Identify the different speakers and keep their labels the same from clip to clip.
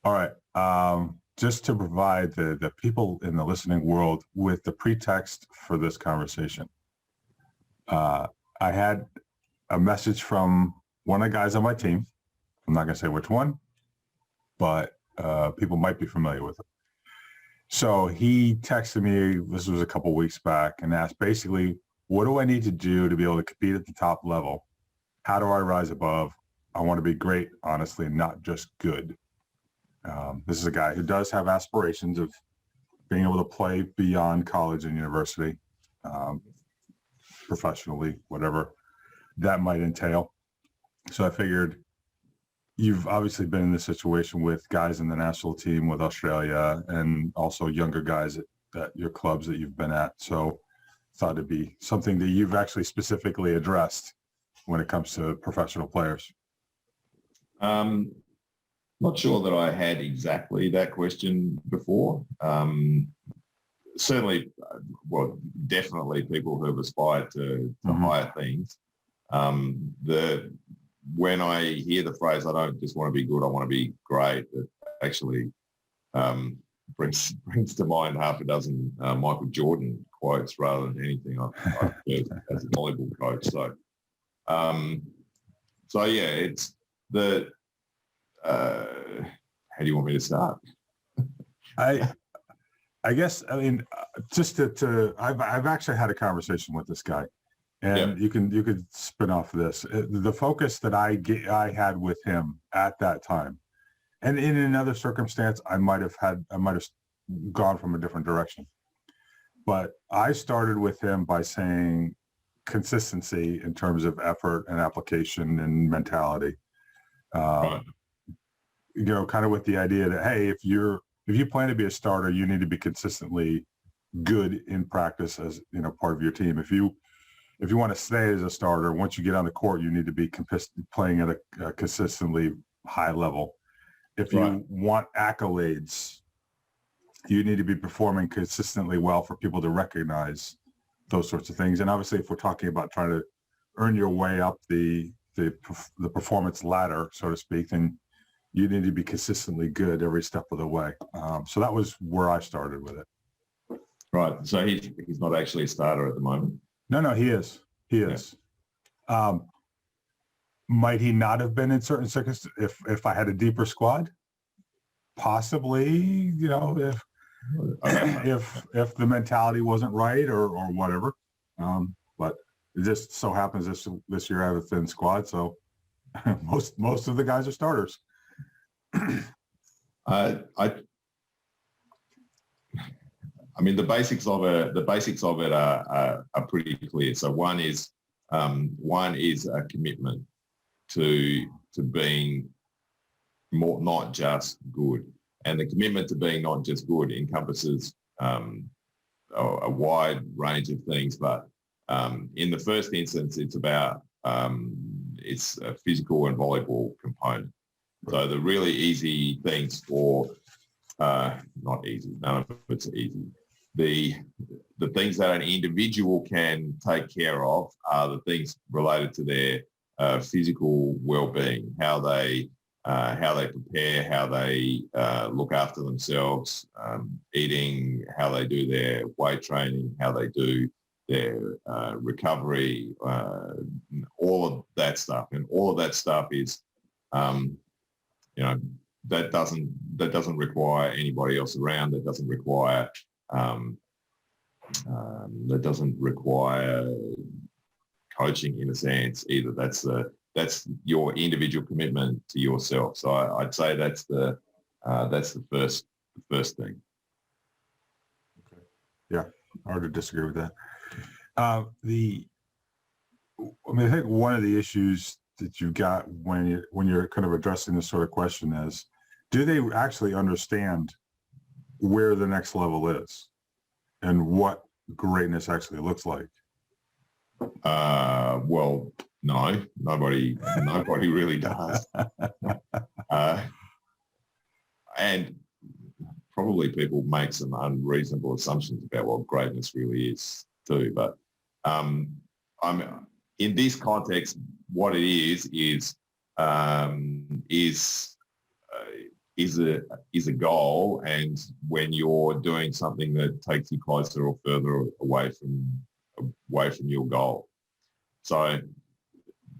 Speaker 1: All right. Just to provide the people in the listening world with the pretext for this conversation, I had a message from one of the guys on my team. I'm not going to say which one, but people might be familiar with it. So he texted me, this was a couple weeks back, and asked basically, what do I need to do to be able to compete at the top level? How do I rise above? I want to be great, honestly, not just good. This is a guy who does have aspirations of being able to play beyond college and university, professionally, whatever that might entail. So I figured, you've obviously been in this situation with guys in the national team with Australia and also younger guys at your clubs that you've been at. So thought it'd be something that you've actually specifically addressed when it comes to professional players.
Speaker 2: Not sure that I had exactly that question before. Certainly, well, definitely people who have aspired to higher things. When I hear the phrase, I don't just want to be good, I want to be great, it actually brings to mind half a dozen Michael Jordan quotes rather than anything I've heard as a volleyball coach. So yeah, it's the, how do you want me to start?
Speaker 1: I guess, I mean, just I've actually had a conversation with this guy, and you could spin off this. The focus that I had with him at that time, and in another circumstance, I might have gone from a different direction. But I started with him by saying consistency in terms of effort and application and mentality.
Speaker 2: Right.
Speaker 1: You know, kind of with the idea that, hey, if you plan to be a starter, you need to be consistently good in practice as, you know, part of your team. If you want to stay as a starter, once you get on the court, you need to be playing at a consistently high level. If you want accolades, you need to be performing consistently well for people to recognize those sorts of things. And obviously, if we're talking about trying to earn your way up the performance ladder, so to speak, then you need to be consistently good every step of the way. So that was where I started with it.
Speaker 2: Right. So he's not actually a starter at the moment.
Speaker 1: No, he is. He is. Yeah. Might he not have been in certain circumstances if I had a deeper squad? Possibly, you know, if the mentality wasn't right or whatever. But it just so happens this year I have a thin squad, so most of the guys are starters.
Speaker 2: I mean, the basics of it are pretty clear. So one is a commitment to being more, not just good, and the commitment to being not just good encompasses a wide range of things. But in the first instance, it's about it's a physical and volleyball component. So the really easy things not easy, none of it's easy. The things that an individual can take care of are the things related to their physical well-being, how they prepare, how they look after themselves, eating, how they do their weight training, how they do their recovery, all of that stuff. And all of that stuff is, you know, that doesn't require anybody else around. That doesn't require coaching in a sense either. That's your individual commitment to yourself. So I'd say that's the first thing.
Speaker 1: Okay. Yeah, hard to disagree with that. I think one of the issues that you got when you're kind of addressing this sort of question is, do they actually understand where the next level is and what greatness actually looks like?
Speaker 2: Well, no, nobody really does. And probably people make some unreasonable assumptions about what greatness really is too. But in this context, what it is is a goal, and when you're doing something that takes you closer or further away from your goal. So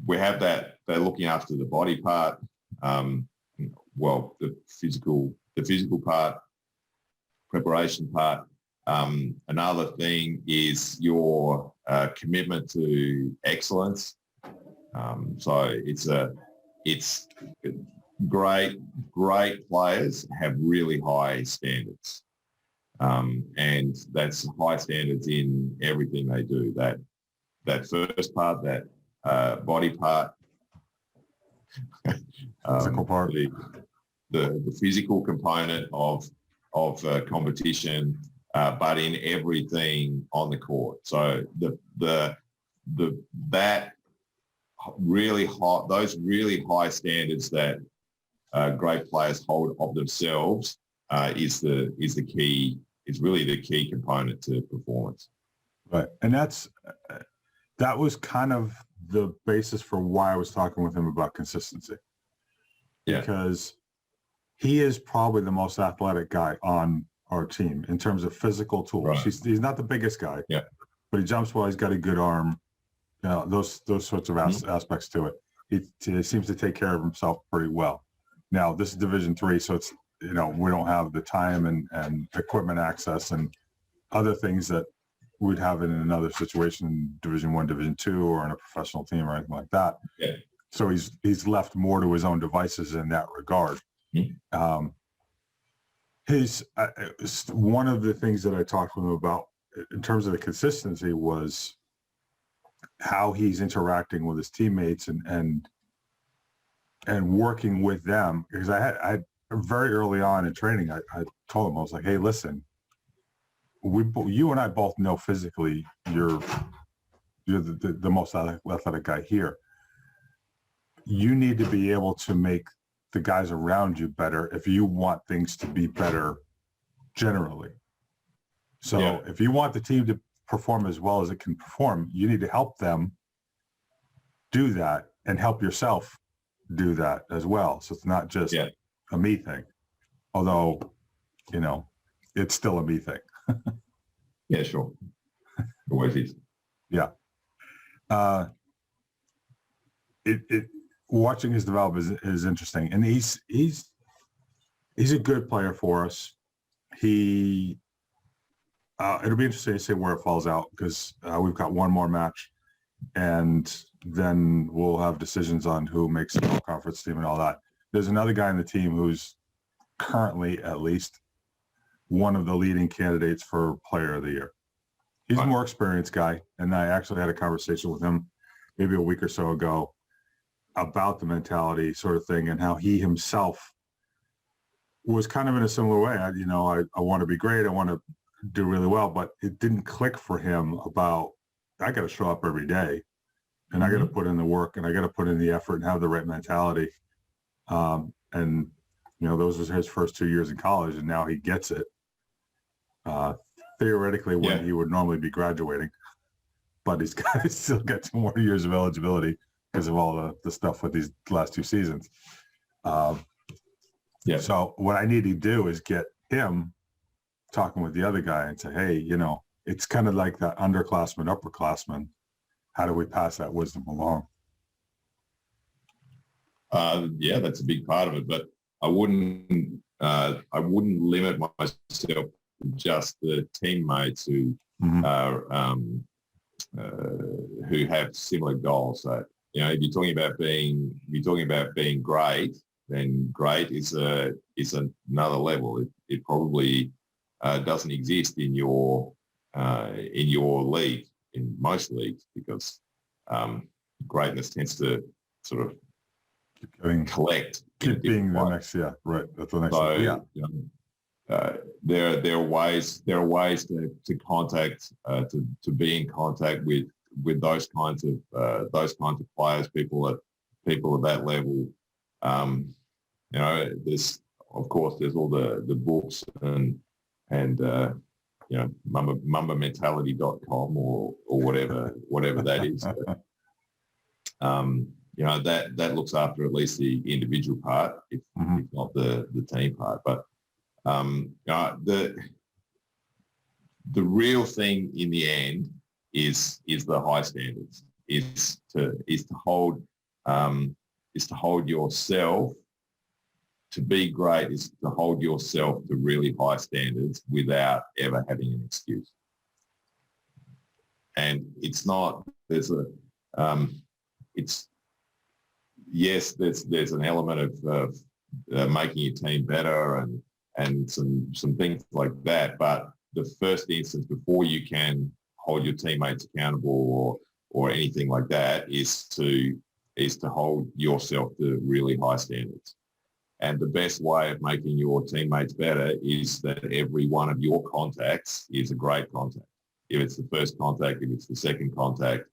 Speaker 2: we have that. They're looking after the body part, the physical part, preparation part. Another thing is your commitment to excellence. So it's great players have really high standards, and that's high standards in everything they do. That first part, that body part,
Speaker 1: Physical part,
Speaker 2: the physical component of competition, but in everything on the court. So that really high, those really high standards that great players hold of themselves is really the key component to performance.
Speaker 1: right? And that was kind of the basis for why I was talking with him about consistency.
Speaker 2: Yeah.
Speaker 1: Because he is probably the most athletic guy on our team in terms of physical tools.
Speaker 2: Right.
Speaker 1: He's not the biggest guy,
Speaker 2: yeah,
Speaker 1: but he jumps well. He's got a good arm. Those sorts of aspects to it. He seems to take care of himself pretty well. Now, this is Division III, so it's, we don't have the time and equipment access and other things that we'd have in another situation in Division I, Division II, or in a professional team or anything like that.
Speaker 2: Yeah.
Speaker 1: So he's left more to his own devices in that regard.
Speaker 2: Mm-hmm.
Speaker 1: One of the things that I talked to him about in terms of the consistency was how he's interacting with his teammates and working with them. Because I very early on in training, I told him, I was like, hey, listen, you and I both know physically you're the most athletic guy here. You need to be able to make the guys around you better if you want things to be better generally. So if you want the team to perform as well as it can perform, you need to help them do that and help yourself do that as well. So it's not just a me thing, although, it's still a me thing.
Speaker 2: Yeah, sure. Always is.
Speaker 1: Yeah. Watching his development is interesting, and he's a good player for us. It'll be interesting to see where it falls out, because we've got one more match, and then we'll have decisions on who makes the all-conference team and all that. There's another guy in the team who's currently, at least, one of the leading candidates for Player of the Year. He's a more experienced guy, and I actually had a conversation with him maybe a week or so ago about the mentality sort of thing, and how he himself was kind of in a similar way. I want to be great. I want to do really well, but it didn't click for him about, I got to show up every day, and I got to put in the work, and I got to put in the effort and have the right mentality. Those was his first 2 years in college, and now he gets it. Theoretically, when he would normally be graduating, but he's still got 2 more years of eligibility because of all the stuff with these last 2 seasons. So what I need to do is get him talking with the other guy and say, hey, it's kind of like that underclassman, upperclassman. How do we pass that wisdom along?
Speaker 2: That's a big part of it, but I wouldn't limit myself to just the teammates who have similar goals. So if you're talking about being great, then great is another level. It probably doesn't exist in your league, in most leagues, because greatness tends to sort of
Speaker 1: keep being the next. Yeah, right. That's the next.
Speaker 2: So, there are ways to contact to be in contact with those kinds of players, people at that level. There's all the books and mambamentality.com or whatever that is. that looks after at least the individual part, if not the team part. But the real thing in the end is the high standards, is to hold yourself to be great, is to hold yourself to really high standards without ever having an excuse. And it's not, there's an element of making your team better and some things like that. But the first instance, before you can hold your teammates accountable or anything like that, is to hold yourself to really high standards. And the best way of making your teammates better is that every one of your contacts is a great contact. If it's the first contact, if it's the second contact,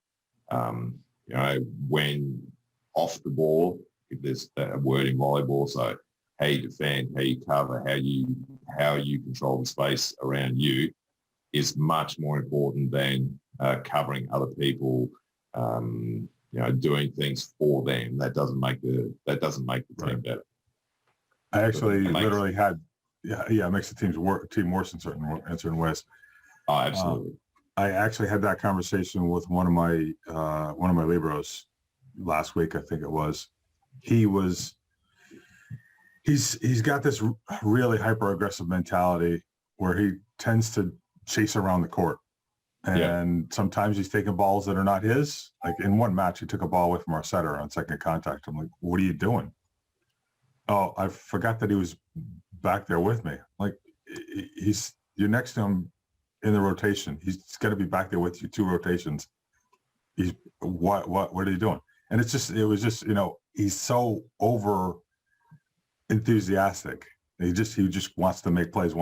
Speaker 2: when off the ball, if there's a word in volleyball, so how you defend, how you cover, how you control the space around you is much more important than covering other people, doing things for them. That doesn't make the team better.
Speaker 1: I actually literally had, it makes the team worse in certain ways.
Speaker 2: Oh, absolutely.
Speaker 1: I actually had that conversation with one of my liberos last week. I think it was. He's got this really hyper aggressive mentality where he tends to chase around the court, and sometimes he's taking balls that are not his. Like in one match, he took a ball away from our setter on second contact. I'm like, what are you doing? Oh, I forgot that he was back there with me. Like you're next to him in the rotation. He's got to be back there with you 2 rotations. What are you doing? And it was just, he's so over enthusiastic. He just wants to make plays.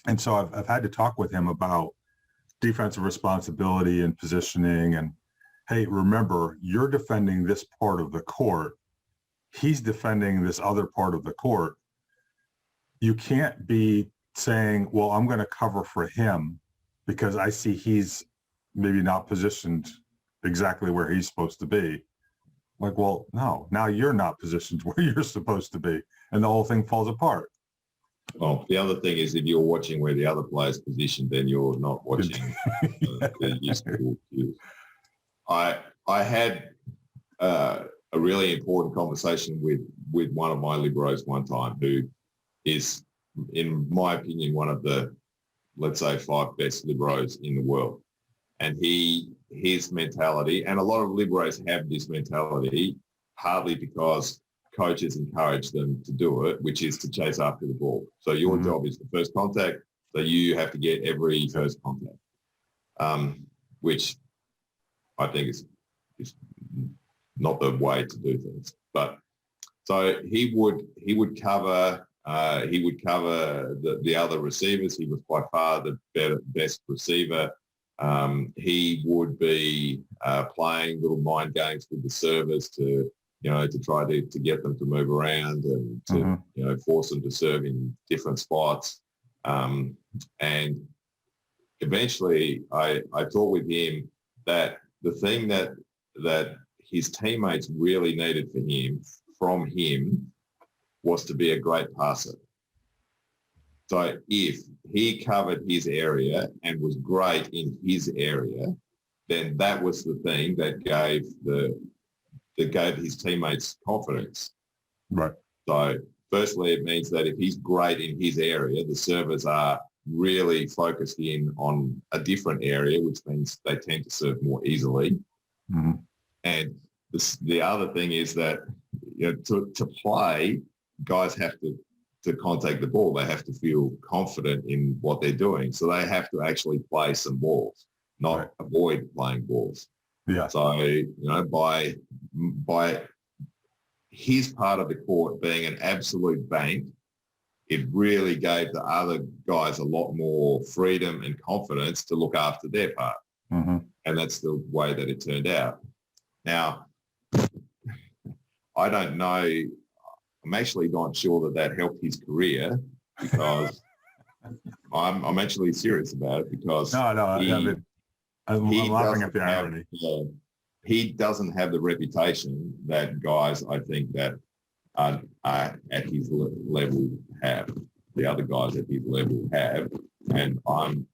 Speaker 1: And so I've had to talk with him about defensive responsibility and positioning. And hey, remember, you're defending this part of the court. He's defending this other part of the court. You can't be saying, well, I'm going to cover for him because I see he's maybe not positioned exactly where he's supposed to be. Like, well, no, now you're not positioned where you're supposed to be. And the whole thing falls apart.
Speaker 2: Well, the other thing is if you're watching where the other player's positioned, then you're not watching the useful cues. I had a really important conversation with one of my liberos one time, who is, in my opinion, one of the, let's say, 5 best liberos in the world. And his mentality, and a lot of liberos have this mentality, partly because coaches encourage them to do it, which is to chase after the ball. So your job is the first contact, so you have to get every first contact, which I think is not the way to do things. But so he would cover the other receivers. He was by far the best receiver. He would be playing little mind games with the servers to try to get them to move around and to force them to serve in different spots. And eventually, I talked with him that the thing that his teammates really needed from him was to be a great passer. So if he covered his area and was great in his area, then that was the thing that gave his teammates confidence.
Speaker 1: Right.
Speaker 2: So firstly, it means that if he's great in his area, the servers are really focused in on a different area, which means they tend to serve more easily. Mm-hmm. And the other thing is that to play, guys have to contact the ball. They have to feel confident in what they're doing. So they have to actually play some balls, not avoid playing balls.
Speaker 1: Yeah.
Speaker 2: So, by his part of the court being an absolute bank, it really gave the other guys a lot more freedom and confidence to look after their part. Mm-hmm. And that's the way that it turned out. Now, I don't know. I'm actually not sure that helped his career, because I'm actually serious about it, because
Speaker 1: I'm laughing at the irony.
Speaker 2: he doesn't have the reputation that guys, I think, that are at his level have. The other guys at his level have, and I'm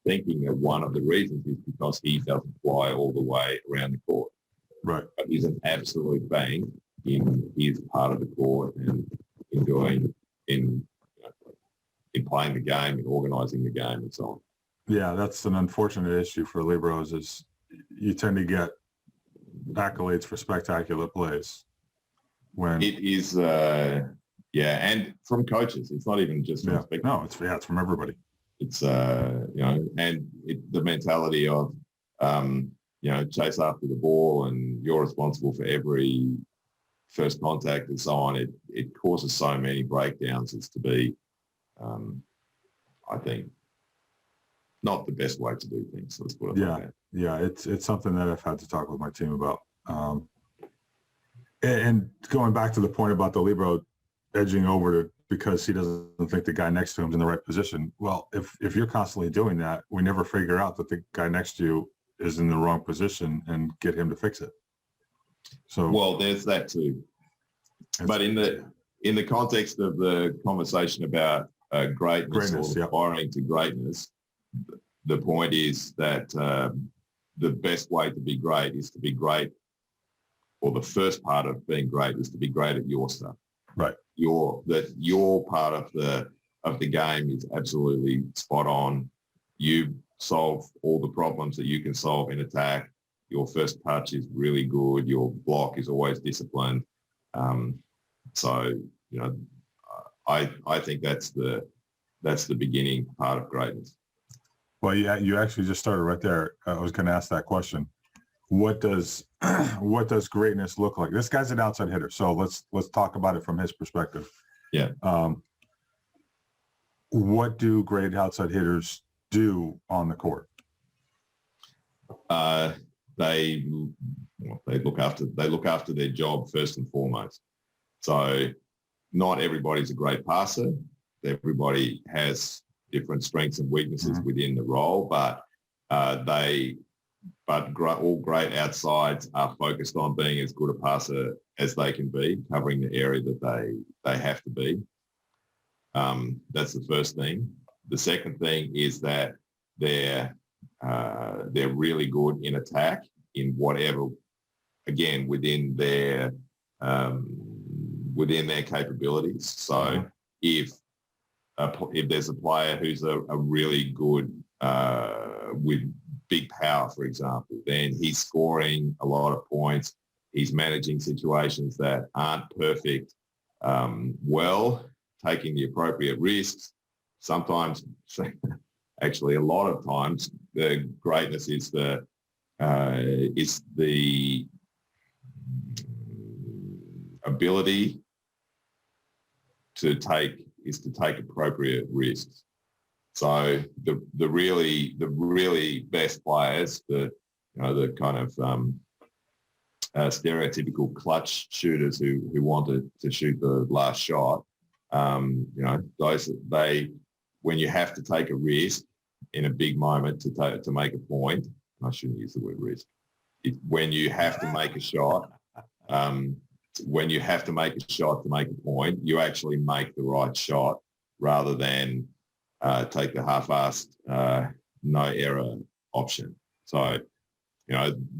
Speaker 2: thinking that one of the reasons is because he doesn't fly all the way around the court.
Speaker 1: Right.
Speaker 2: But he's an absolute bank in his part of the court and in playing the game and organising the game and so on.
Speaker 1: Yeah, that's an unfortunate issue for liberos is you tend to get accolades for spectacular plays. When
Speaker 2: it is, and from coaches, it's not even just from spectators.
Speaker 1: No, it's from everybody.
Speaker 2: It's and the mentality of chase after the ball and you're responsible for every first contact and so on. It causes so many breakdowns as to be, I think, not the best way to do things. Let's put it like that.
Speaker 1: Yeah, it's something that I've had to talk with my team about. And going back to the point about the libero edging over to because he doesn't think the guy next to him is in the right position. Well, if you're constantly doing that, we never figure out that the guy next to you is in the wrong position and get him to fix it. So
Speaker 2: well, there's that too. But in the context of the conversation about greatness or aspiring to greatness, the point is that the best way to be great is to be great, or the first part of being great is to be great at your stuff.
Speaker 1: Right.
Speaker 2: Your part of the game is absolutely spot on. You solve all the problems that you can solve in attack. Your first touch is really good. Your block is always disciplined. So I think that's the beginning part of greatness.
Speaker 1: Well, yeah, you actually just started right there. I was going to ask that question. What does greatness look like? This guy's an outside hitter, so let's talk about it from his perspective.
Speaker 2: Yeah.
Speaker 1: What do great outside hitters do on the court?
Speaker 2: They look after their job first and foremost. So not everybody's a great passer. Everybody has different strengths and weaknesses within the role, but all great outsides are focused on being as good a passer as they can be, covering the area that they have to be. That's the first thing. The second thing is that they're really good in attack in whatever, again, within their capabilities. So if there's a player who's a really good with big power, for example, then he's scoring a lot of points. He's managing situations that aren't perfect well, taking the appropriate risks. Sometimes, actually a lot of times, the greatness is the ability to take appropriate risks. So the really best players, the kind of stereotypical clutch shooters who wanted to shoot the last shot, when you have to take a risk in a big moment to make a point, I shouldn't use the word risk. When you have to make a shot, when you have to make a shot to make a point, you actually make the right shot rather than take the half-assed no error option. So,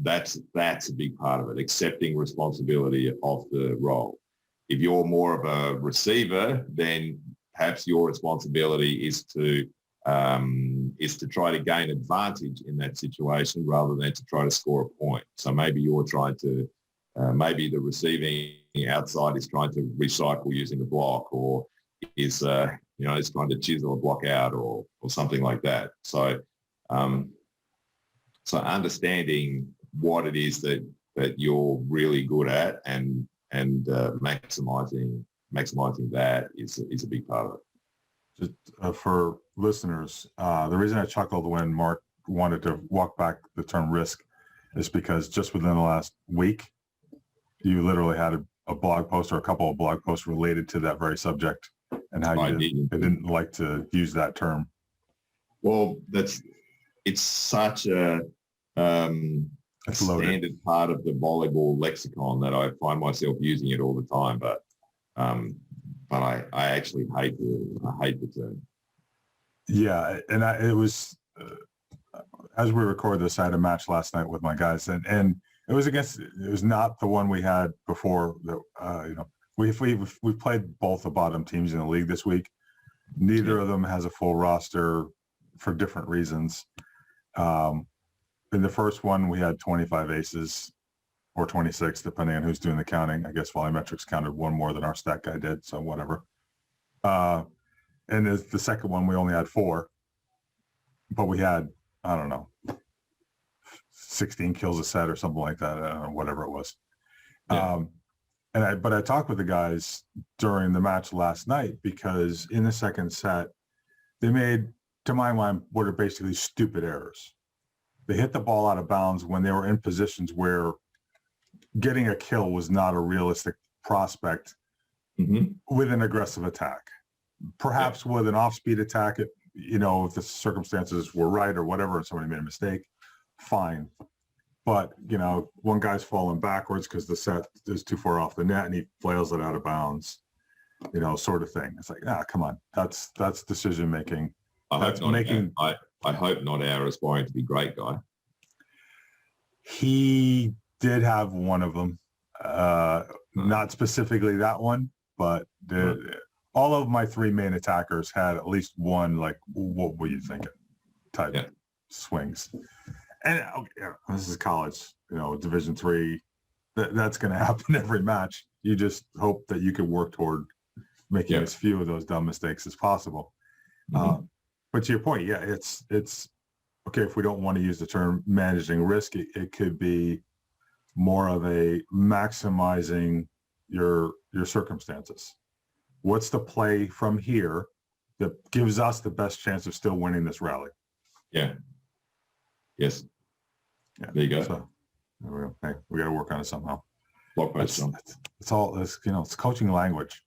Speaker 2: that's a big part of it, accepting responsibility of the role. If you're more of a receiver, then perhaps your responsibility is to try to gain advantage in that situation rather than to try to score a point. So maybe you're trying to, maybe the receiving outside is trying to recycle using a block, or is is trying to chisel a block out or something like that. So so understanding what it is that you're really good at and maximizing that is a big part of it.
Speaker 1: Just for listeners, the reason I chuckled when Mark wanted to walk back the term risk is because just within the last week, you literally had a blog post or a couple of blog posts related to that very subject and how you didn't like to use that term.
Speaker 2: Well, it's such a
Speaker 1: It's loaded.
Speaker 2: standard part of the volleyball lexicon that I find myself using it all the time. But I actually hate the term.
Speaker 1: Yeah, and it was as we record this, I had a match last night with my guys, and it was not the one we had before. That we played both the bottom teams in the league this week. Neither of them has a full roster for different reasons. In the first one, we had 25 aces or 26, depending on who's doing the counting. I guess Volumetrics counted one more than our stat guy did, so whatever. And the second one, we only had 4, but we had, I don't know, 16 kills a set or something like that, whatever it was. Yeah. But I talked with the guys during the match last night because in the second set, they made, to my mind, what are basically stupid errors. They hit the ball out of bounds when they were in positions where getting a kill was not a realistic prospect with an aggressive attack. Perhaps with an off-speed attack, if the circumstances were right or whatever, and somebody made a mistake, fine. But, one guy's falling backwards because the set is too far off the net and he flails it out of bounds, sort of thing. It's like, come on. That's decision-making.
Speaker 2: I hope not our aspiring to be great guy.
Speaker 1: He did have one of them. Not specifically that one, but all of my 3 main attackers had at least one, like, what were you thinking type swings. And this is college, Division III. That's going to happen every match. You just hope that you can work toward making as few of those dumb mistakes as possible. But to your point, it's okay. If we don't want to use the term managing risk, it could be more of a maximizing your circumstances. What's the play from here that gives us the best chance of still winning this rally?
Speaker 2: Yeah. Yes. Yeah. There you go.
Speaker 1: So, hey, we got to work on it somehow.
Speaker 2: It's
Speaker 1: all this, it's coaching language.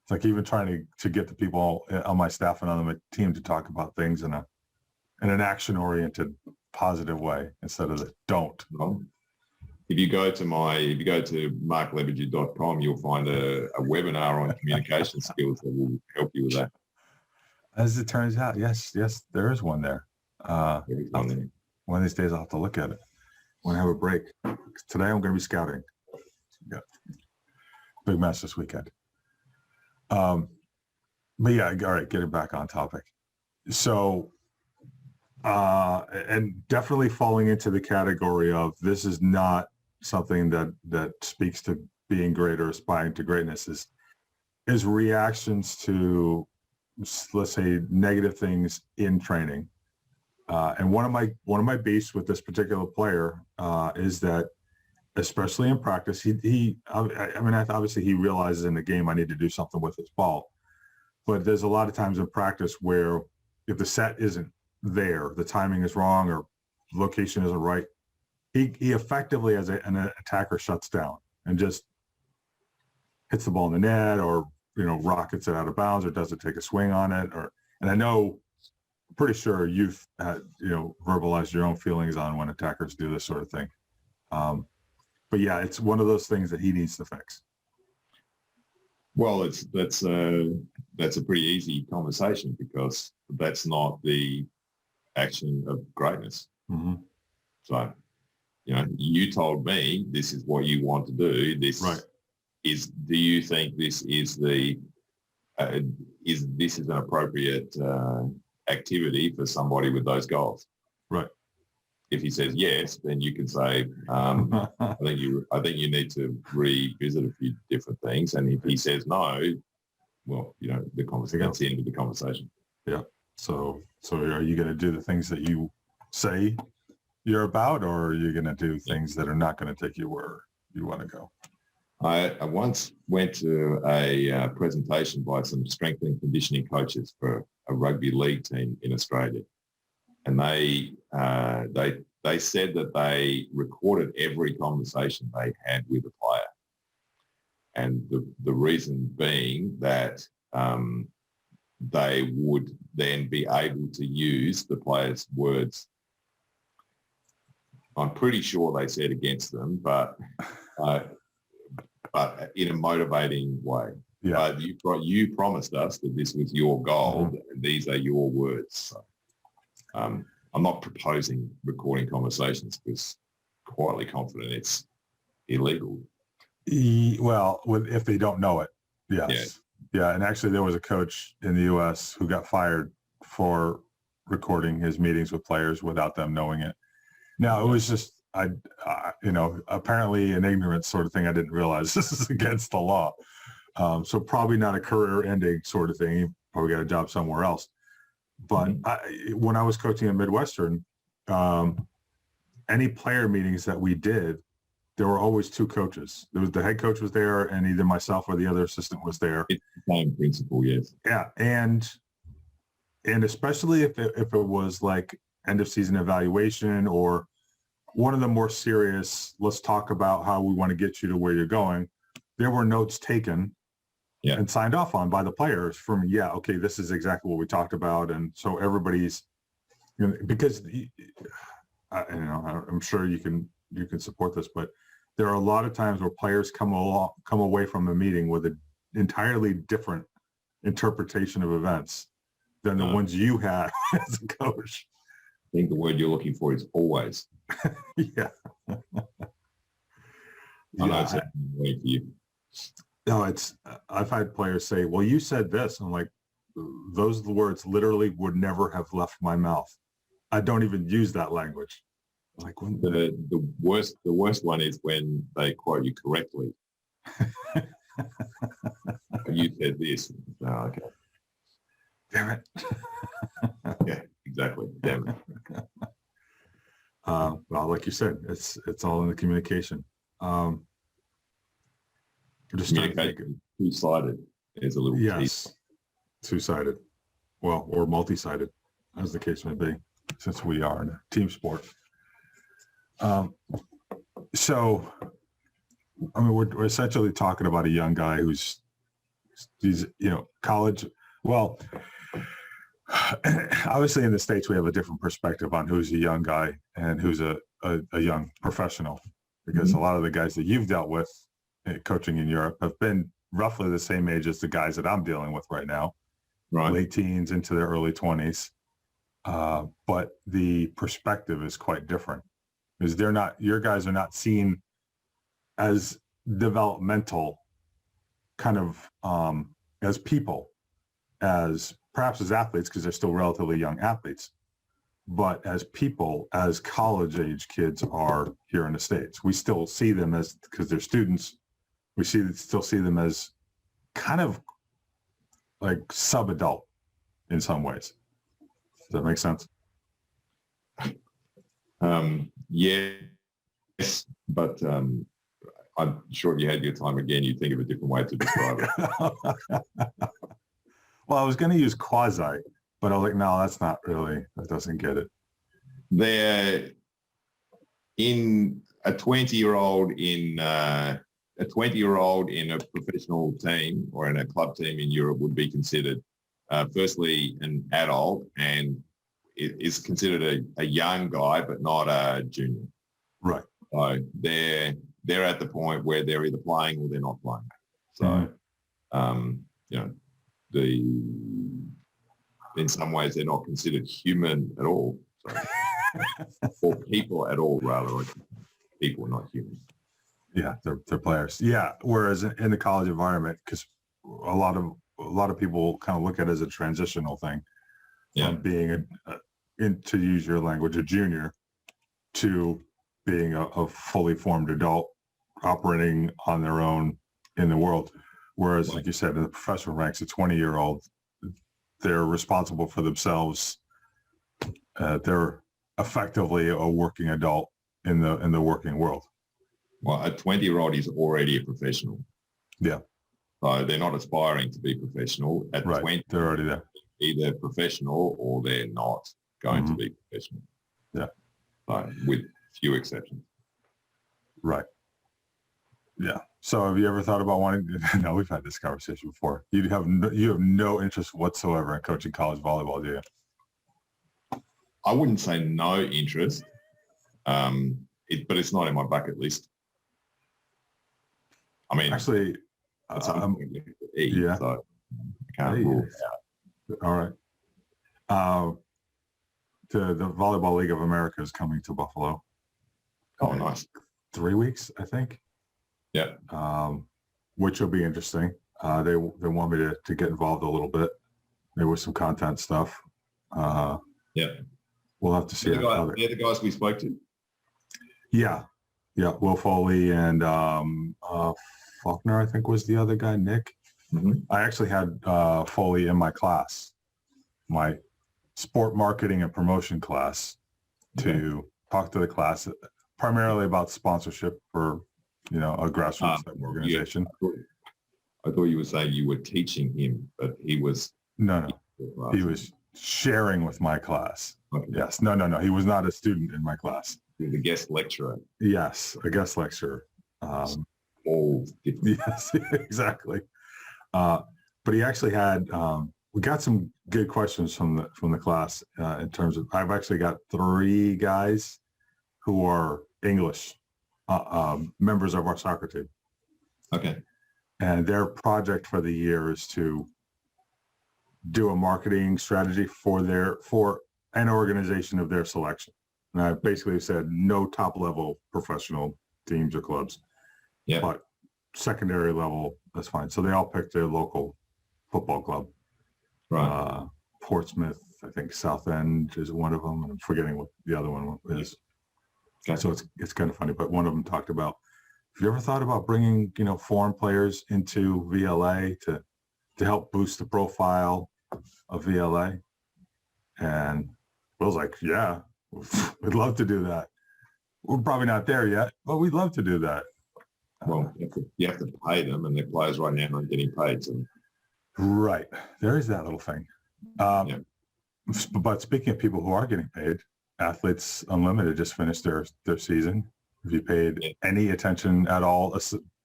Speaker 1: It's like even trying to get the people on my staff and on my team to talk about things in an action-oriented, positive way instead of the don't.
Speaker 2: Well, if you go to marklebedew.com, you'll find a webinar on communication skills that will help you with that.
Speaker 1: As it turns out, yes, there is one there. One of these days I'll have to look at it when I have a break. Today I'm going to be scouting. Yeah. Big match this weekend. But yeah, all right, getting back on topic. So, and definitely falling into the category of this is not something that speaks to being great or aspiring to greatness is reactions to, let's say, negative things in training. And one of my beefs with this particular player is that, especially in practice, obviously he realizes in the game I need to do something with his ball, but there's a lot of times in practice where if the set isn't there, the timing is wrong or location isn't right, he effectively as an attacker shuts down and just hits the ball in the net or rockets it out of bounds or doesn't take a swing on it. And I know, pretty sure you've verbalized your own feelings on when attackers do this sort of thing. But yeah, it's one of those things that he needs to fix.
Speaker 2: Well, that's a pretty easy conversation because that's not the action of greatness. So, you told me this is what you want to do. This is. Do you think this is an appropriate activity for somebody with those goals?
Speaker 1: Right.
Speaker 2: If he says yes, then you can say, I think you need to revisit a few different things. And if he says no, well, the conversation, that's the end of the conversation.
Speaker 1: Yeah. So are you going to do the things that you say you're about, or are you going to do things that are not going to take you where you want to go?
Speaker 2: I once went to a presentation by some strength and conditioning coaches for a rugby league team in Australia. And they said that they recorded every conversation they had with a player. And the reason being that they would then be able to use the player's words I'm pretty sure they said against them, but in a motivating way.
Speaker 1: Yeah.
Speaker 2: You promised us that this was your goal, and these are your words. So, I'm not proposing recording conversations because quietly confident it's illegal.
Speaker 1: Well, if they don't know it, yes. Yeah. And actually there was a coach in the US who got fired for recording his meetings with players without them knowing it. Now, it was just, apparently an ignorant sort of thing. I didn't realize this is against the law. So probably not a career ending sort of thing. He probably got a job somewhere else. But when I was coaching at Midwestern, any player meetings that we did, there were always two coaches. There was the head coach was there, and either myself or the other assistant was there.
Speaker 2: It's the same principle, yes.
Speaker 1: Yeah, and especially if it was like end of season evaluation or one of the more serious, let's talk about how we want to get you to where you're going, there were notes taken and signed off on by the players from, okay, this is exactly what we talked about. And so everybody's, because I'm sure you can support this, but there are a lot of times where players come away from a meeting with an entirely different interpretation of events than the ones you had as a coach.
Speaker 2: I think the word you're looking for is always.
Speaker 1: Yeah.
Speaker 2: I know it's a way for you.
Speaker 1: No, I've had players say, well, you said this. I'm like, those words literally would never have left my mouth. I don't even use that language. Like
Speaker 2: the worst one is when they quote you correctly. You said this. Oh, okay.
Speaker 1: Damn it.
Speaker 2: Yeah, exactly. Damn it.
Speaker 1: Well, like you said, it's all in the communication.
Speaker 2: Communication two-sided is a little
Speaker 1: yes, two-sided, well, or multi-sided, as the case may be, since we are in a team sport. So, I mean, we're essentially talking about a young guy he's college. Well, obviously in the States, we have a different perspective on who's a young guy and who's a young professional, because a lot of the guys that you've dealt with coaching in Europe have been roughly the same age as the guys that I'm dealing with right now, late teens into their early 20s. But the perspective is quite different, because your guys are not seen as developmental kind of as people, as perhaps as athletes, because they're still relatively young athletes, but as people, as college age kids are here in the States. We still see them as, because they're students, we still see them as kind of like sub-adult in some ways. Does that make sense?
Speaker 2: Yes, but I'm sure if you had your time again, you'd think of a different way to describe it.
Speaker 1: Well, I was going to use quasi, but I was like, no, that's not really, that doesn't get it.
Speaker 2: They're in a 20-year-old in a professional team or in a club team in Europe would be considered, firstly, an adult, and it is considered a young guy, but not a junior.
Speaker 1: Right.
Speaker 2: So they're at the point where they're either playing or they're not playing. So, in some ways they're not considered human at all. So, or people at all, rather. Like people, not humans.
Speaker 1: Yeah, they're players. Yeah, whereas in the college environment, because a lot of people kind of look at it as a transitional thing, from being to use your language, a junior, to being a fully formed adult operating on their own in the world. Whereas, like you said, in the professional ranks, a 20-year-old, they're responsible for themselves. They're effectively a working adult in the working world.
Speaker 2: Well, a 20-year-old is already a professional.
Speaker 1: Yeah.
Speaker 2: So they're not aspiring to be professional. At 20,
Speaker 1: they're already there.
Speaker 2: Either professional or they're not going to be professional.
Speaker 1: Yeah.
Speaker 2: With few exceptions.
Speaker 1: Right. Yeah. So have you ever thought about wanting, no, we've had this conversation before. You have no interest whatsoever in coaching college volleyball, do you?
Speaker 2: I wouldn't say no interest. but it's not in my bucket list. I mean,
Speaker 1: Actually,
Speaker 2: at some point you have to eat,
Speaker 1: yeah.
Speaker 2: so I can't rule it out.
Speaker 1: All right. The Volleyball League of America is coming to Buffalo.
Speaker 2: Oh, nice.
Speaker 1: 3 weeks, I think.
Speaker 2: Yeah.
Speaker 1: Which will be interesting. They want me to get involved a little bit. There was some content stuff.
Speaker 2: Yeah.
Speaker 1: We'll have to see.
Speaker 2: They're the guys we spoke to.
Speaker 1: Yeah. Will Foley and Faulkner, I think, was the other guy. Nick.
Speaker 2: Mm-hmm.
Speaker 1: I actually had Foley in my class, my sport marketing and promotion class, to talk to the class primarily about sponsorship for, a grassroots type organization.
Speaker 2: Yeah. I thought you were saying you were teaching him, but he was.
Speaker 1: No. He was sharing with my class. Okay. Yes. No. He was not a student in my class.
Speaker 2: He was a guest lecturer.
Speaker 1: Yes, a guest lecturer.
Speaker 2: All different.
Speaker 1: Yes, exactly. But he actually had. We got some good questions from the class in terms of. I've actually got 3 guys who are English members of our soccer team.
Speaker 2: Okay.
Speaker 1: And their project for the year is to do a marketing strategy for an organization of their selection. And I basically said no top level professional teams or clubs, but secondary level, that's fine. So they all picked their local football club.
Speaker 2: Right.
Speaker 1: Portsmouth, I think South End is one of them. And I'm forgetting what the other one is. Okay. So it's kind of funny, but one of them talked about, have you ever thought about bringing, foreign players into VLA to help boost the profile of VLA? And Will's like, yeah, we'd love to do that. We're probably not there yet, but we'd love to do that.
Speaker 2: Well, you have to pay them, and their players right now aren't getting paid. So.
Speaker 1: Right. There is that little thing. But speaking of people who are getting paid, Athletes Unlimited just finished their season. Have you paid any attention at all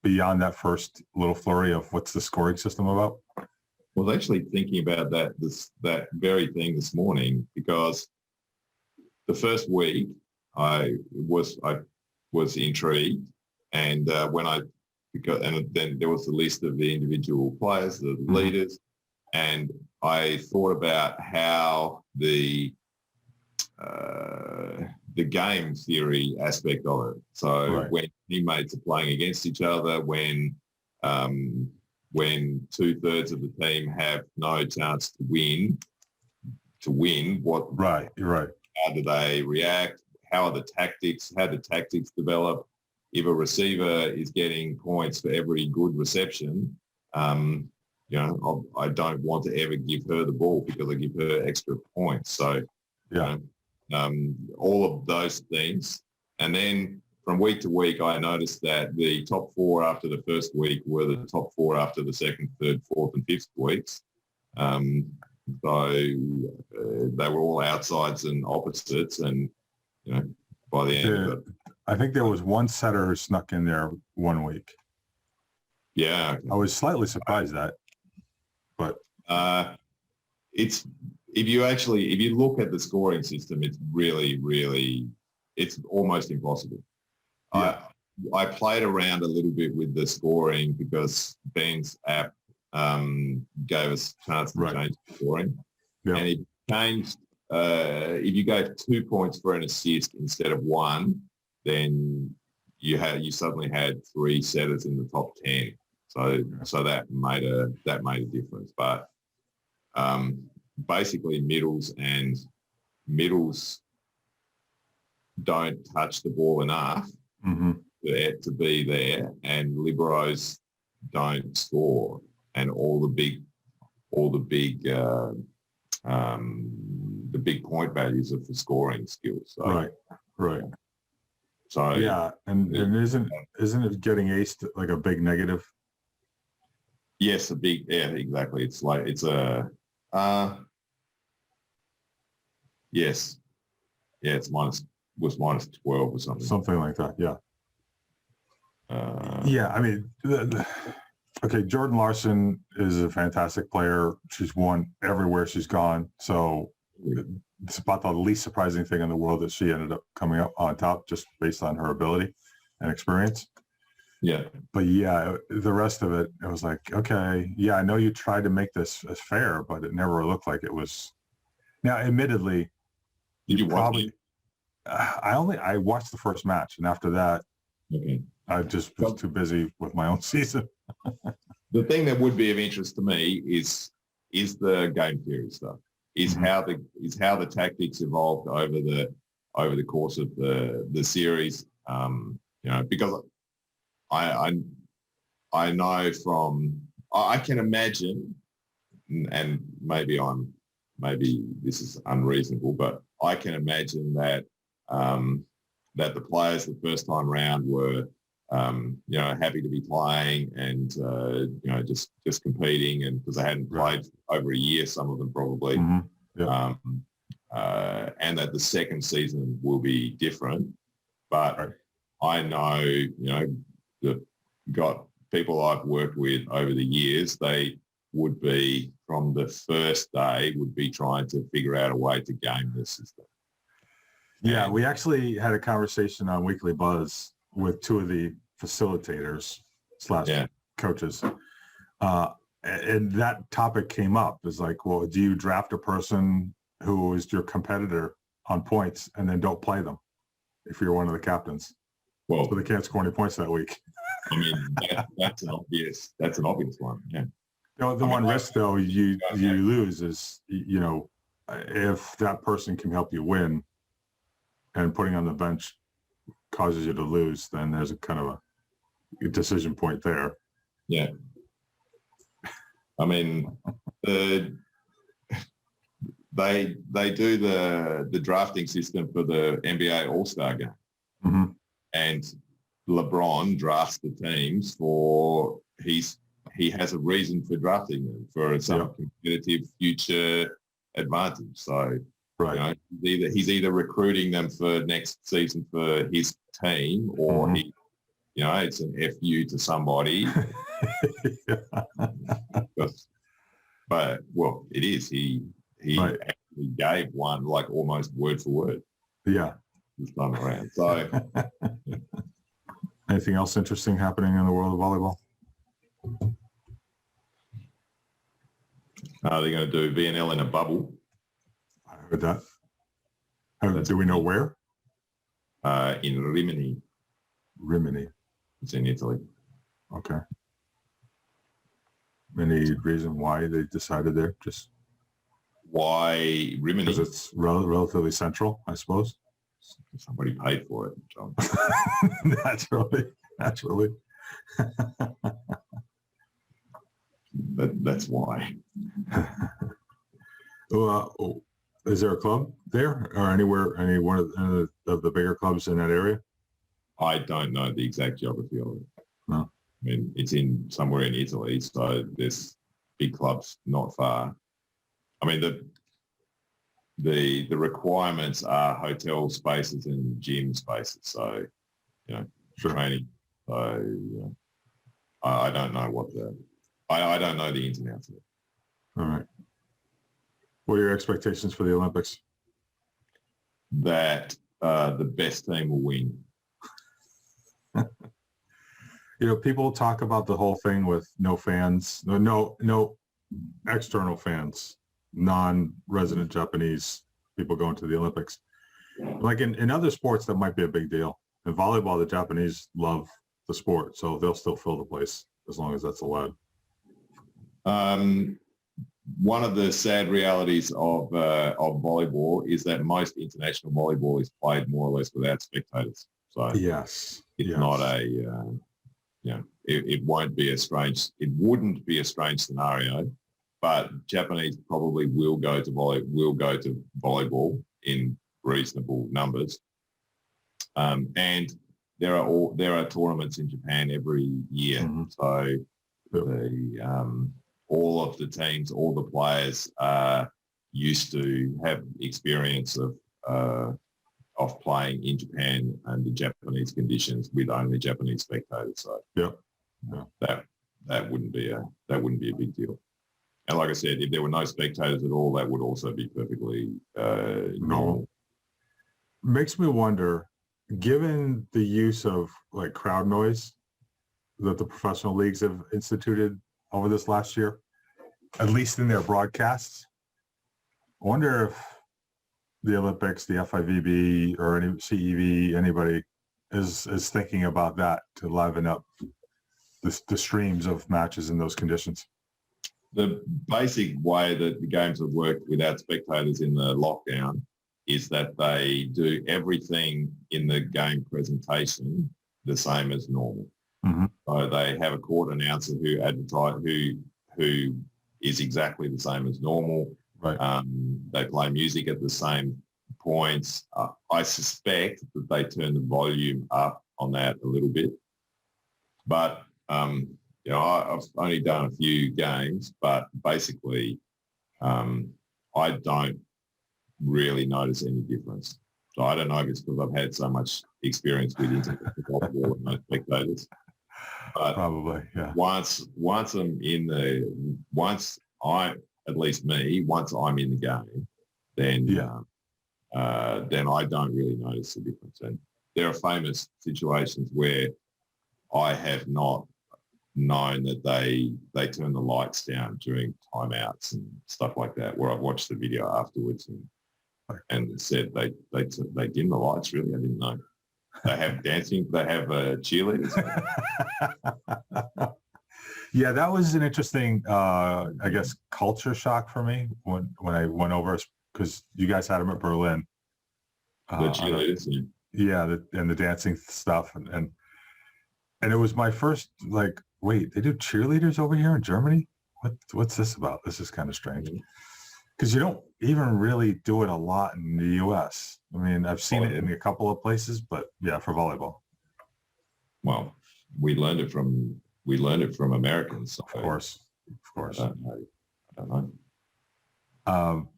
Speaker 1: beyond that first little flurry of what's the scoring system about?
Speaker 2: Well, I was actually thinking about that very thing this morning, because the first week I was intrigued, and and then there was the list of the individual players, the leaders, and I thought about how the game theory aspect of it. So when teammates are playing against each other, when 2/3 of the team have no chance to win, how do they react? How are the tactics? How do tactics develop? If a receiver is getting points for every good reception, I don't want to ever give her the ball because I give her extra points. So, all of those things. And then from week to week, I noticed that the top 4 after the first week were the top 4 after the second, third, fourth, and fifth weeks. So they were all outsides and opposites, and by the end of it,
Speaker 1: I think there was one setter who snuck in there one week.
Speaker 2: Yeah,
Speaker 1: I was slightly surprised at, but
Speaker 2: if you look at the scoring system, it's really it's almost impossible. Yeah. I played around a little bit with the scoring because Ben's app gave us a chance to change the scoring. Yeah. And it changed, if you gave 2 points for an assist instead of 1, then you suddenly had 3 setters in the top 10. So that made a difference. But basically middles don't touch the ball enough to be there, and liberos don't score, and the big point values are for scoring skills. So,
Speaker 1: right.
Speaker 2: So
Speaker 1: and isn't it getting aced like a big negative?
Speaker 2: Yes, exactly. It's like it's a yes, it's minus 12 or something
Speaker 1: like that. Yeah. I mean, Jordan Larson is a fantastic player. She's won everywhere she's gone. So it's about the least surprising thing in the world that she ended up coming up on top just based on her ability and experience.
Speaker 2: Yeah.
Speaker 1: But yeah, the rest of it, it was like, okay, yeah, I know you tried to make this as fair, but it never looked like it was. Now, admittedly,
Speaker 2: Did you watch it?
Speaker 1: I watched the first match, and after that,
Speaker 2: Okay.
Speaker 1: I just was too busy with my own season.
Speaker 2: The thing that would be of interest to me is the game theory stuff. Is
Speaker 1: Mhm.
Speaker 2: how the tactics evolved over the course of the series. Because I know I can imagine, and maybe this is unreasonable, but I can imagine that that the players the first time round were happy to be playing and just competing, and because they hadn't played over a year, some of them probably,
Speaker 1: Yeah.
Speaker 2: and that the second season will be different. But I know, that got people I've worked with over the years, they would be from the first day would be trying to figure out a way to game the system.
Speaker 1: Yeah, we actually had a conversation on Weekly Buzz with two of the facilitators / coaches. And that topic came up. Is like, well, do you draft a person who is your competitor on points and then don't play them if you're one of the captains?
Speaker 2: Well,
Speaker 1: so they can't score any points that week.
Speaker 2: I mean, that's an obvious one. Yeah.
Speaker 1: The one risk though you lose is, if that person can help you win and putting on the bench causes you to lose, then there's a kind of a decision point there.
Speaker 2: Yeah. I mean, they do the drafting system for the NBA All-Star game.
Speaker 1: Mm-hmm.
Speaker 2: And LeBron drafts the teams for he has a reason for drafting them for some competitive future advantage. So he's either recruiting them for next season for his team, or it's an FU to somebody. But it is. He actually gave one like almost word for word.
Speaker 1: Yeah.
Speaker 2: This time around. So
Speaker 1: anything else interesting happening in the world of volleyball?
Speaker 2: They're going to do VNL in a bubble.
Speaker 1: I heard that. Do we know where?
Speaker 2: In Rimini.
Speaker 1: Rimini.
Speaker 2: It's in Italy.
Speaker 1: Okay. Any reason why they decided there? Just
Speaker 2: why Rimini?
Speaker 1: Because it's relatively central, I suppose.
Speaker 2: Somebody paid for it, John.
Speaker 1: Naturally.
Speaker 2: That's why.
Speaker 1: Is there a club there or any one of the bigger clubs in that area?
Speaker 2: I don't know the exact geography of it.
Speaker 1: No.
Speaker 2: I mean, it's in somewhere in Italy, so there's big clubs not far. I mean, the requirements are hotel spaces and gym spaces, so training. So I don't know I don't know the ins and outs of it.
Speaker 1: All right. What are your expectations for the Olympics?
Speaker 2: That the best team will win.
Speaker 1: People talk about the whole thing with no fans, no external fans, non-resident Japanese people going to the Olympics. Like in other sports, that might be a big deal. In volleyball, the Japanese love the sport, so they'll still fill the place as long as that's allowed.
Speaker 2: One of the sad realities of volleyball is that most international volleyball is played more or less without spectators. So it's not it won't be it wouldn't be a strange scenario, but Japanese probably will go to volleyball in reasonable numbers. And there are tournaments in Japan every year. Mm-hmm. So all of the teams, all the players are used to have experience of playing in Japan under Japanese conditions with only Japanese spectators. So that wouldn't be a big deal. And like I said, if there were no spectators at all, that would also be perfectly normal.
Speaker 1: Makes me wonder, given the use of like crowd noise that the professional leagues have instituted over this last year, at least in their broadcasts, I wonder if the Olympics, the FIVB, or any CEV, anybody is thinking about that to liven up the streams of matches in those conditions.
Speaker 2: The basic way that the games have worked without spectators in the lockdown is that they do everything in the game presentation the same as normal.
Speaker 1: Mm-hmm.
Speaker 2: So they have a court announcer who is exactly the same as normal.
Speaker 1: Right.
Speaker 2: They play music at the same points. I suspect that they turn the volume up on that a little bit, but I've only done a few games, but basically, I don't really notice any difference. So I don't know if it's because I've had so much experience with international football and most spectators. But
Speaker 1: probably, yeah.
Speaker 2: Once I'm in once I'm in the game, then I don't really notice the difference. And there are famous situations where I have not known that they turn the lights down during timeouts and stuff like that, where I've watched the video afterwards and said they dim the lights. Really, I didn't know. They have dancing. They have cheerleaders.
Speaker 1: Yeah, that was an interesting, I guess, culture shock for me when I went over, because you guys had them at Berlin.
Speaker 2: The cheerleaders.
Speaker 1: And the dancing stuff, and it was my first like, wait, they do cheerleaders over here in Germany? What's this about? This is kind of strange. Because you don't even really do it a lot in the U.S. I mean, I've seen it in a couple of places, but yeah, for volleyball.
Speaker 2: Well, we learned it from Americans. So
Speaker 1: of course.
Speaker 2: I don't know.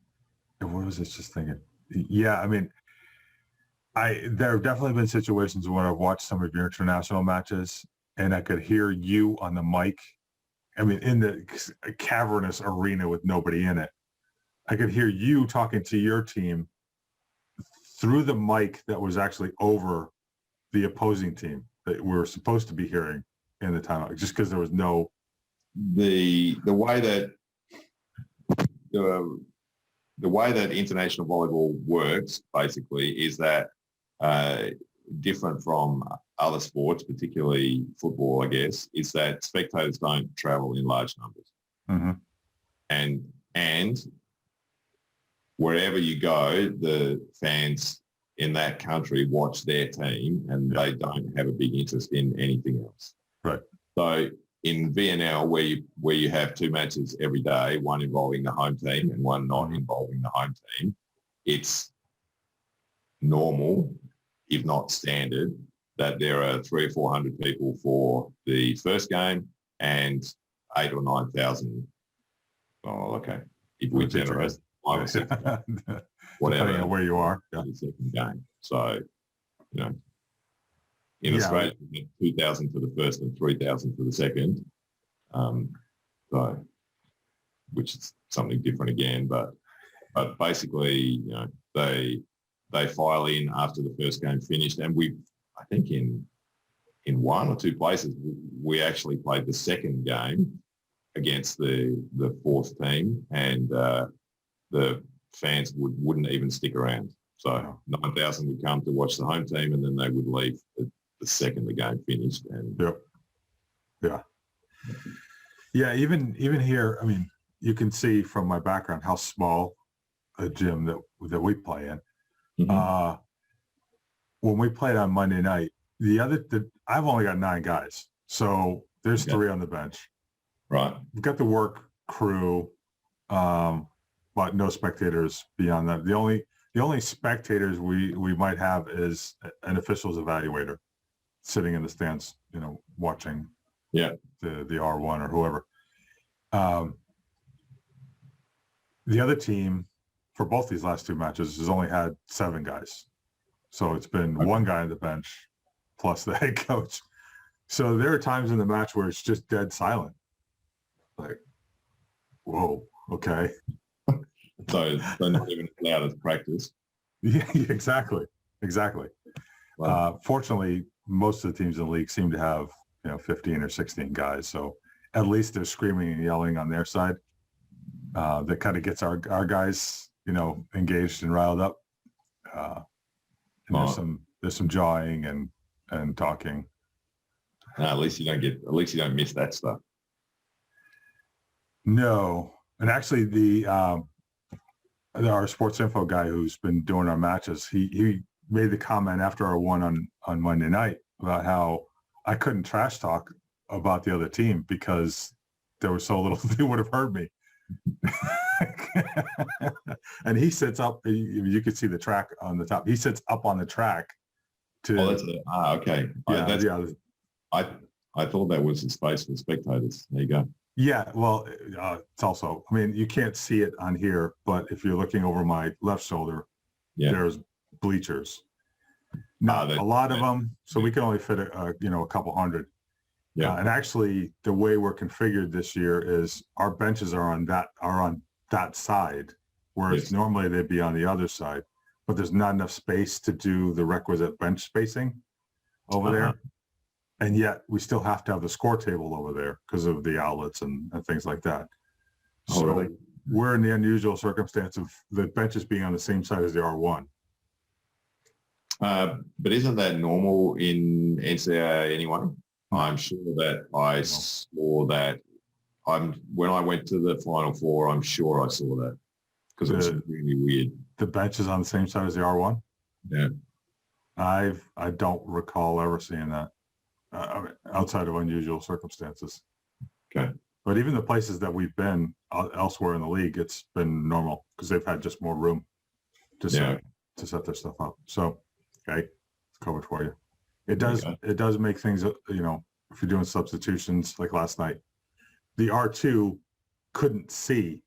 Speaker 1: What was I just thinking? Yeah, I mean, there have definitely been situations where I've watched some of your international matches and I could hear you on the mic. I mean, in the cavernous arena with nobody in it, I could hear you talking to your team through the mic that was actually over the opposing team that we were supposed to be hearing in the timeout, just because there was no.
Speaker 2: The way that international volleyball works basically is that different from other sports, particularly football, I guess, is that spectators don't travel in large numbers.
Speaker 1: Mm-hmm.
Speaker 2: And wherever you go, the fans in that country watch their team and they don't have a big interest in anything else.
Speaker 1: Right.
Speaker 2: So in VNL, where you have two matches every day, one involving the home team and one not involving the home team, it's normal, if not standard, that there are 300 or 400 people for the first game and 8,000 or 9,000. Oh, okay. If we generate 5 or 6, whatever,
Speaker 1: depending on where you are,
Speaker 2: the second game. So, in Australia, we get 2,000 for the first and 3,000 for the second. So, which is something different again, but basically, they file in after the first game finished, and I think in one or two places we actually played the second game against the fourth team, and the fans wouldn't even stick around. So 9,000 would come to watch the home team, and then they would leave the second the game finished. And
Speaker 1: even here, I mean, you can see from my background how small a gym that we play in.
Speaker 2: Mm-hmm.
Speaker 1: When we played on Monday night, I've only got 9 guys, so there's 3 on the bench.
Speaker 2: Right.
Speaker 1: We've got the work crew, but no spectators beyond that. The only spectators we might have is an officials evaluator sitting in the stands, watching the R1 or whoever. The other team for both these last 2 matches has only had 7 guys. So it's been one guy on the bench plus the head coach. So there are times in the match where it's just dead silent. Like, Whoa. Okay.
Speaker 2: So they're not even allowed to practice.
Speaker 1: Yeah, exactly.
Speaker 2: Well,
Speaker 1: Fortunately, most of the teams in the league seem to have, 15 or 16 guys. So at least they're screaming and yelling on their side. That kind of gets our guys, engaged and riled up. And there's some jawing and talking.
Speaker 2: no, at least you don't miss that stuff.
Speaker 1: No. And actually our sports info guy who's been doing our matches, he made the comment after our one on Monday night about how I couldn't trash talk about the other team because there was so little they would have heard me. And he sits up, you could see the track on the top. He sits up on the track to
Speaker 2: okay. I thought that was the space for the spectators. There you go.
Speaker 1: Yeah, well, it's also, you can't see it on here, but if you're looking over my left shoulder, there's bleachers. Not a lot of them, so we can only fit a couple hundred. Yeah, and actually, the way we're configured this year is our benches are on that side, whereas normally they'd be on the other side. But there's not enough space to do the requisite bench spacing over there. And yet we still have to have the score table over there because of the outlets and things like that. So really? We're in the unusual circumstance of the benches being on the same side as the R1.
Speaker 2: But isn't that normal in NCAA anyway? I'm sure that I saw that. When I went to the Final Four, I'm sure I saw that because it was really weird.
Speaker 1: The bench is on the same side as the R1?
Speaker 2: Yeah.
Speaker 1: I don't recall ever seeing that. Outside of unusual circumstances.
Speaker 2: Okay.
Speaker 1: But even the places that we've been elsewhere in the league, it's been normal because they've had just more room to set their stuff up. So, okay, it's covered for you. It does make things, if you're doing substitutions like last night, the R2 couldn't see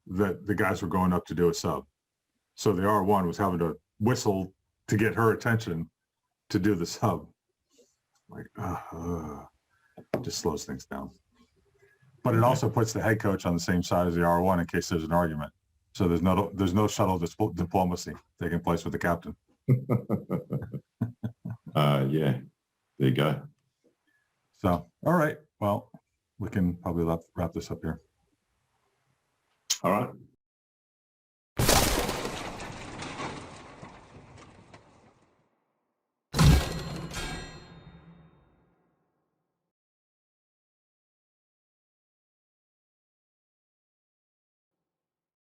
Speaker 1: that the guys were going up to do a sub. So the R1 was having to whistle to get her attention to do the sub. Just slows things down. But it also puts the head coach on the same side as the R1 in case there's an argument. So there's no shuttle diplomacy taking place with the captain.
Speaker 2: Yeah, there you go.
Speaker 1: So, all right. Well, we can probably wrap this up here.
Speaker 2: All right.